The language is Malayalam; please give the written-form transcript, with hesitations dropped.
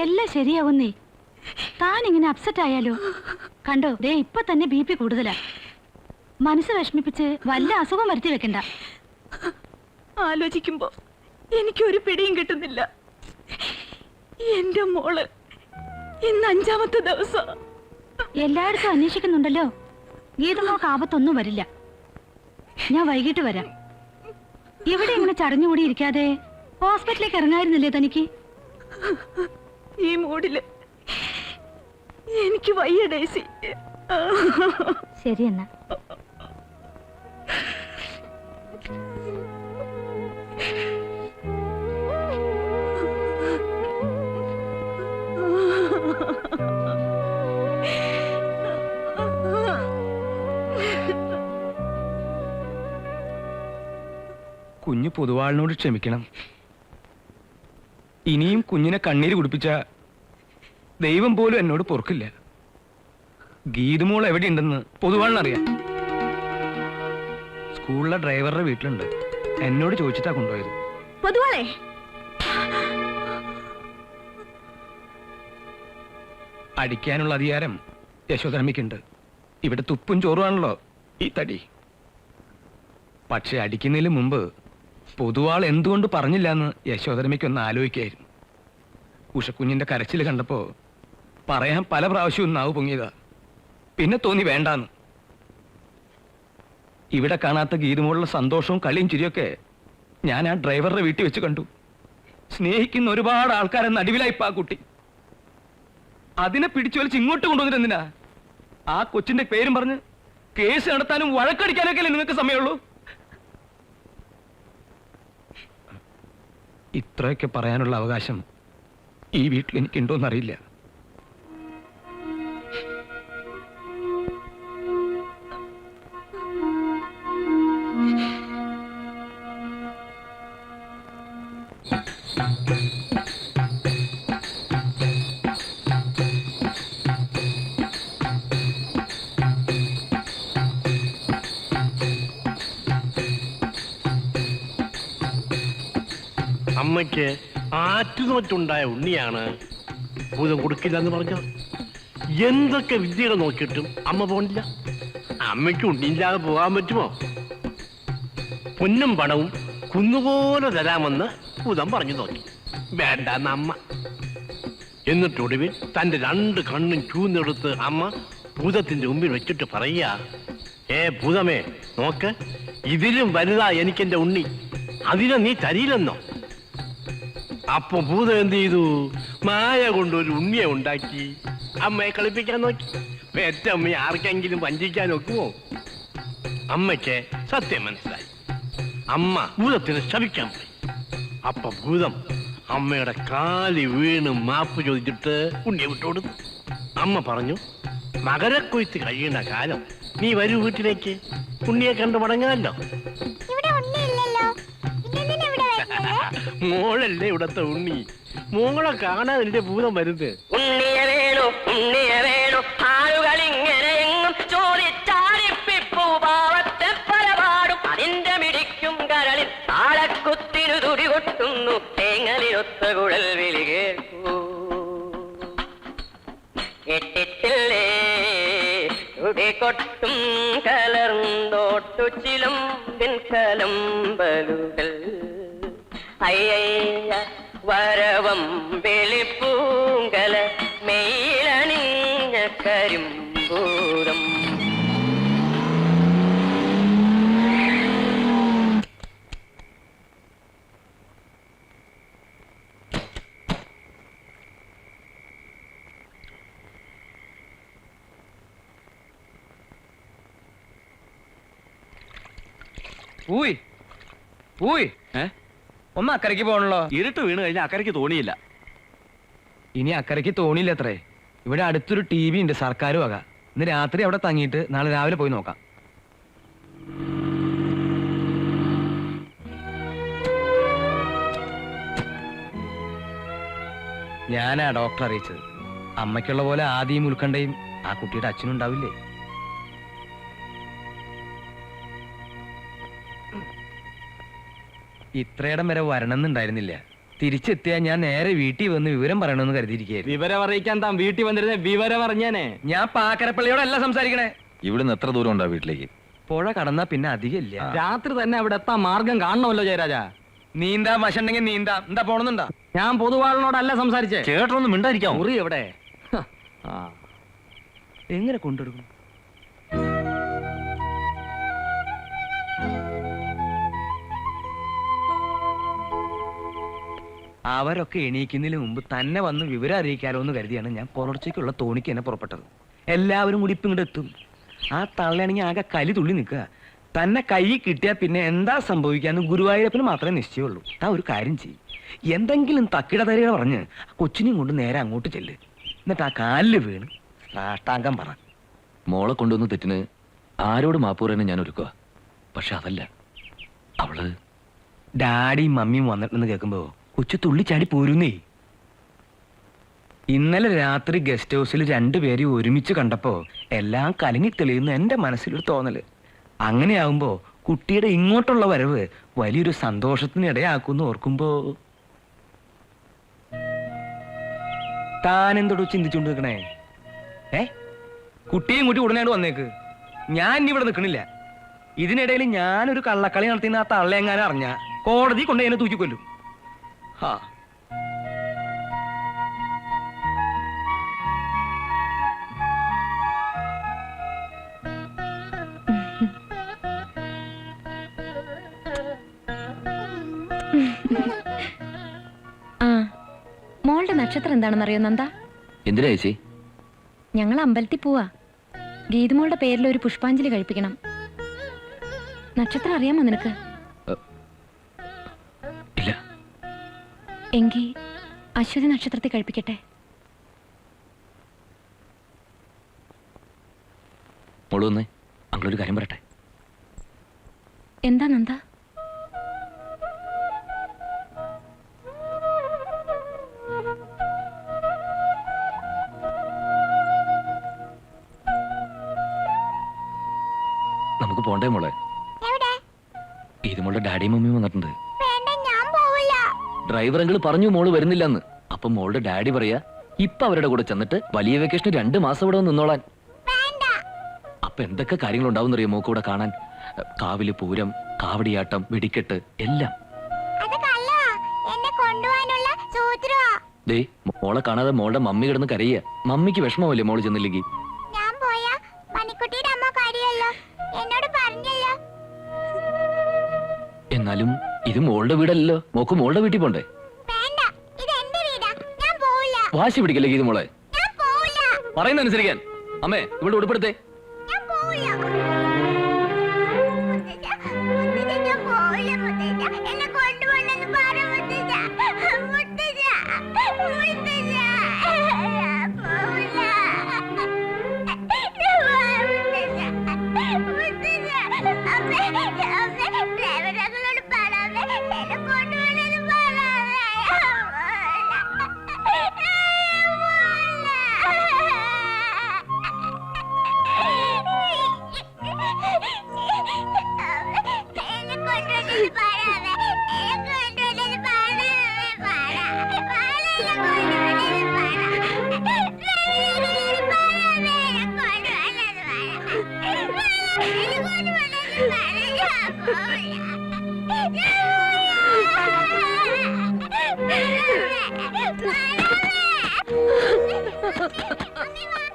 എല്ലാം ശരിയാവുന്നേ. താൻ ഇങ്ങനെ അപ്സെറ്റ് ആയാലോ? കണ്ടോ, ദേ ഇപ്പൊ തന്നെ BP കൂടുതലാ. മനസ്സ് വിഷമിപ്പിച്ച് വല്ല അസുഖം വരുത്തി വെക്കണ്ട. ആലോചിക്കുമ്പോ എനിക്കൊരു പിടിയും കിട്ടുന്നില്ല. എന്റെ മോള് ഇന്ന് 5ാമത്തെ ദിവസം. എല്ലായിടത്തും അന്വേഷിക്കുന്നുണ്ടല്ലോ. ഗീതമോൾക്ക് ആപത്തൊന്നും വരില്ല. ഞാൻ വൈകിട്ട് വരാം. ഇവിടെ ഇങ്ങനെ ചടഞ്ഞുകൂടി ഇരിക്കാതെ ഹോസ്പിറ്റലിലേക്ക് ഇറങ്ങായിരുന്നില്ലേ തനിക്ക്? ഈ മൂഡില് എനിക്ക് വയ്യ ഡേസി. ശരി എന്നാ. കുഞ്ഞ് പൊതുവാളിനോട് ക്ഷമിക്കണം. ഇനിയും കുഞ്ഞിനെ കണ്ണീര് കുടിപ്പിച്ച ദൈവം പോലും എന്നോട് പൊറുക്കില്ല. ഗീതുമോൾ എവിടെയുണ്ടെന്ന് പൊതുവാളിനറിയാം. സ്കൂളിലെ ഡ്രൈവറുടെ വീട്ടിലുണ്ട്. എന്നോട് ചോദിച്ചിട്ടാ കൊണ്ടുപോയത്. പൊതുവാളെ, അടിക്കാനുള്ള അധികാരം യശോധരമ്മയ്ക്കുണ്ട്. ഇവിടെ തുപ്പും ചോറുമാണല്ലോ ഈ തടി. പക്ഷെ അടിക്കുന്നതിന് മുമ്പ് പൊതുവാൾ എന്തുകൊണ്ട് പറഞ്ഞില്ല എന്ന് യശോധരമ്മയ്ക്കൊന്ന് ആലോചിക്കായിരുന്നു. ഉഷക്കുഞ്ഞിന്റെ കരച്ചിൽ കണ്ടപ്പോ പറയാൻ പല പ്രാവശ്യവും നാവ് പൊങ്ങിയതാ. പിന്നെ തോന്നി വേണ്ടാന്ന്. ഇവിടെ കാണാത്ത ഗീതുമോളുടെ സന്തോഷവും കളിയും ചിരിയൊക്കെ ഞാൻ ആ ഡ്രൈവറുടെ വീട്ടിൽ വെച്ച് കണ്ടു. സ്നേഹിക്കുന്ന ഒരുപാട് ആൾക്കാരെ നടുവിലായിപ്പാ കുട്ടി. അതിനെ പിടിച്ചു വലിച്ച് ഇങ്ങോട്ട് കൊണ്ടുവന്നിട്ടെന്തിനാ? ആ കൊച്ചിന്റെ പേരും പറഞ്ഞ് കേസ് നടത്താനും വഴക്കടിക്കാനൊക്കെ അല്ലേ നിങ്ങൾക്ക് സമയമുള്ളൂ? ഇത്രയൊക്കെ പറയാനുള്ള അവകാശം ഈ വീട്ടിൽ എനിക്കുണ്ടോന്നറിയില്ല. അമ്മയ്ക്ക് ആറ്റുനോറ്റുണ്ടായ ഉണ്ണിയാണ് ഭൂതം കൊടുക്കില്ല എന്ന് പറഞ്ഞത്. എന്തൊക്കെ വിദ്യകൾ നോക്കിയിട്ടും അമ്മ പോണില്ല. അമ്മയ്ക്ക് ഉണ്ണിയില്ലാതെ പോകാൻ പറ്റുമോ? പൊന്നും പണവും കുന്നുപോലെ തരാമെന്ന് ഭൂതം പറഞ്ഞു നോക്കി. വേണ്ടെന്ന് അമ്മ. എന്നിട്ടൊടുവിൽ തന്റെ 2 കണ്ണും ചൂന്നെടുത്ത് അമ്മ ഭൂതത്തിന്റെ മുമ്പിൽ വെച്ചിട്ട് പറയാ, ഭൂതമേ നോക്ക്, ഇതിലും വലുതാ എനിക്കെന്റെ ഉണ്ണി, അതിനെ നീ തരില്ലെന്നോ? അപ്പൊ ഭൂതം എന്ത് ചെയ്തു? മായ കൊണ്ടൊരു ഉണ്ണിയെ ഉണ്ടാക്കി അമ്മയെ കളിപ്പിക്കാൻ നോക്കി. പെറ്റമ്മയെ ആർക്കെങ്കിലും വഞ്ചിക്കാൻ ഒക്കുമോ? അമ്മയ്ക്ക് സത്യം മനസ്സിലായി. അമ്മ ഭൂതത്തിന് ശപിക്കാൻ പോയി. അപ്പൊ ഭൂതം അമ്മയുടെ കാലി വീണ് മാപ്പ് ചോദിച്ചിട്ട് ഉണ്ണിയെ വിട്ടുകൊടുത്തു. അമ്മ പറഞ്ഞു, മകരക്കൊയ്ത്ത് കഴിയുന്ന കാലം നീ വരൂ വീട്ടിലേക്ക്, ഉണ്ണിയെ കണ്ടു മടങ്ങാമല്ലോ. മോളല്ലേ ഇവിടത്തെ ഉണ്ണി. മോളെ കാണാൻ എന്റെ ഭൂതം വരുന്നത്. ഉണ്ണിയെ വേണു, ഉണ്ണിയെ വേണു, ആളുകളിങ്ങനെ എങ്ങും ചോദിച്ചാരിപ്പിപ്പൂ പാവത്തെ പലപാടും. അതിന്റെ മിടിക്കും കരളിൽ ആളക്കുത്തിനു തുടി കൊട്ടുന്നു, തേങ്ങലിനൊത്ത കുഴൽ വിളി കേൾക്കൂ. കേട്ടിട്ടില്ലേ തുടികൊട്ടും കലർന്നോട്ടു ചിലമ്പിൻ കലമ്പലുകൾ. അയ്യയ്യ വരവം വെളിപ്പൂങ്കല മെയിലണിഞ്ഞ കരിമ്പൂരം. ഒന്ന് അക്കരയ്ക്ക് പോകണല്ലോ. ഇരുട്ട് വീണ് കഴിഞ്ഞാൽ അക്കരയ്ക്ക് തോണിയില്ല. ഇനി അക്കരയ്ക്ക് തോണിയില്ല അത്രേ. ഇവിടെ അടുത്തൊരു TV ഉണ്ട്, സർക്കാർ വക. ഇന്ന് രാത്രി അവിടെ തങ്ങിയിട്ട് നാളെ രാവിലെ പോയി നോക്കാം. ഞാനാ ഡോക്ടർ അറിയിച്ചത്. അമ്മയ്ക്കുള്ള പോലെ ആദ്യം ഉൾക്കണ്ടയും ആ കുട്ടിയുടെ അച്ഛനും ഉണ്ടാവില്ലേ? ഇത്രയിടം വരെ വരണമെന്നുണ്ടായിരുന്നില്ല. തിരിച്ചെത്തിയാ ഞാൻ നേരെ വീട്ടിൽ വന്ന് വിവരം പറയണമെന്ന് കരുതിയിരിക്കുകയായിരുന്നു. വിവരം അറിയിക്കാൻ താൻ വീട്ടിൽ വന്നിരുന്ന വിവരം അറിഞ്ഞാനേ. ഞാൻ പാക്കരപ്പള്ളിയോടല്ല സംസാരിക്കണേ. ഇവിടുന്ന് എത്ര ദൂരം ഉണ്ടാ വീട്ടിലേക്ക്? പുഴ കടന്നാ പിന്നെ അധികം ഇല്ല. രാത്രി തന്നെ അവിടെ എത്താൻ മാർഗം കാണണമല്ലോ ജയരാജ. നീന്താ വശണ്ടെങ്കിൽ നീന്താ. എന്താ പോണെന്നുണ്ടാ? ഞാൻ പൊതുവാളിനോടല്ല സംസാരിച്ചേ. ചേട്ടനൊന്നും മിണ്ടായിരിക്കാം. മുറി എവിടെ? എങ്ങനെ കൊണ്ടെടുക്കും? അവരൊക്കെ എണീക്കുന്നതിന് മുമ്പ് തന്നെ വന്ന് വിവരം അറിയിക്കാലോ എന്ന് കരുതിയാണ് ഞാൻ പുലർച്ചയ്ക്കുള്ള തോണിക്ക് തന്നെ പുറപ്പെട്ടത്. എല്ലാവരും കൂടി ഇപ്പം ഇങ്ങോട്ട് എത്തും. ആ തള്ളയാണെങ്കിൽ ആകെ കലി തുള്ളി നിൽക്കുക. തന്നെ കൈ കിട്ടിയാൽ പിന്നെ എന്താ സംഭവിക്കാന്ന് ഗുരുവായൂരപ്പന് മാത്രമേ നിശ്ചയമുള്ളൂ. താ ഒരു കാര്യം ചെയ്യും, എന്തെങ്കിലും തക്കിട തരിക പറഞ്ഞ് കൊച്ചിനെയും കൊണ്ട് നേരെ അങ്ങോട്ട് ചെല്ല്. എന്നിട്ട് ആ കാലില് വീണ് സാഷ്ടാംഗം പറ. മോളെ കൊണ്ടുവന്ന് തെറ്റിന് ആരോട് മാപ്പ് പറയാനും ഞാൻ ഒരുക്കുക. പക്ഷെ അതല്ല, അവള് ഡാഡിയും മമ്മിയും വന്നിട്ടെന്ന് കേൾക്കുമ്പോ കൊച്ചു തുള്ളിച്ചാടി പോരുന്നേ. ഇന്നലെ രാത്രി ഗസ്റ്റ് ഹൗസിൽ രണ്ടുപേരും ഒരുമിച്ച് കണ്ടപ്പോ എല്ലാം കലങ്ങി തെളിയുന്ന എന്റെ മനസ്സിലൊരു തോന്നല്. അങ്ങനെയാവുമ്പോ കുട്ടിയുടെ ഇങ്ങോട്ടുള്ള വരവ് വലിയൊരു സന്തോഷത്തിന് ഇടയാക്കുമെന്ന് ഓർക്കുമ്പോ താനെന്തോടോ ചിന്തിച്ചുകൊണ്ട് നിൽക്കണേ? കുട്ടിയും കൂട്ടി ഉടനെയാണ് വന്നേക്ക്. ഞാൻ ഇനി ഇവിടെ നിൽക്കണില്ല. ഇതിനിടയിൽ ഞാനൊരു കള്ളക്കളി നടത്തിയ ആ തള്ളയെങ്ങാനും അറിഞ്ഞ കോടതി കൊണ്ട് എന്നെ തൂക്കിക്കൊല്ലും. ഹാ, മോളുടെ നക്ഷത്രം എന്താണെന്നറിയോ നന്ദ? എന്തിനാ ചേച്ചി? ഞങ്ങൾ അമ്പലത്തിൽ പോവാ. ഗീതുമോളുടെ പേരിൽ ഒരു പുഷ്പാഞ്ജലി കഴിപ്പിക്കണം. നക്ഷത്രം അറിയാമോ നിനക്ക്? ഇല്ല. എങ്കി അശ്വതി നക്ഷത്രത്തെ കഴിപ്പിക്കട്ടെ. മോള് വന്നേ, അങ്ങളൊരു കാര്യം പറയട്ടെ. എന്താ നന്ദ? നമുക്ക് പോണ്ടേ മോളെ? ഇത് മോളുടെ ഡാഡിയും മമ്മിയും വന്നിട്ടുണ്ട്. ഡ്രൈവർ അങ്കിൾ പറഞ്ഞു മോള് വരുന്നില്ലെന്ന്. അപ്പൊ മോളുടെ ഡാഡി പറയാ ഇപ്പൊ അവരുടെ കൂടെ ചെന്നിട്ട് വലിയ വെക്കേഷന് 2 മാസം ഇവിടെ നിന്നോളാൻ. അപ്പൊ എന്തൊക്കെ കാര്യങ്ങൾ ഉണ്ടാവും അറിയാം മോക്ക് ഇവിടെ കാണാൻ? കാവില് പൂരം, കാവടിയാട്ടം, വെടിക്കെട്ട് എല്ലാം. ദേ മോളെ കാണാതെ മോളുടെ മമ്മി കിടന്ന് കരയ്യ. മമ്മിക്ക് വിഷമമല്ലേ മോള് ചെന്നില്ലെങ്കിൽ? എന്നാലും ഇത് മോളുടെ വീടല്ലോ, മോക്ക് മോളുടെ വീട്ടിൽ പോണ്ടേ? വാശി പിടിക്കല്ലേ ഇത് മോളെ? പറയുന്ന അനുസരിക്കാൻ. അമ്മേ ഇവിടെ ഉടുപ്പെടുത്തേ. Mami,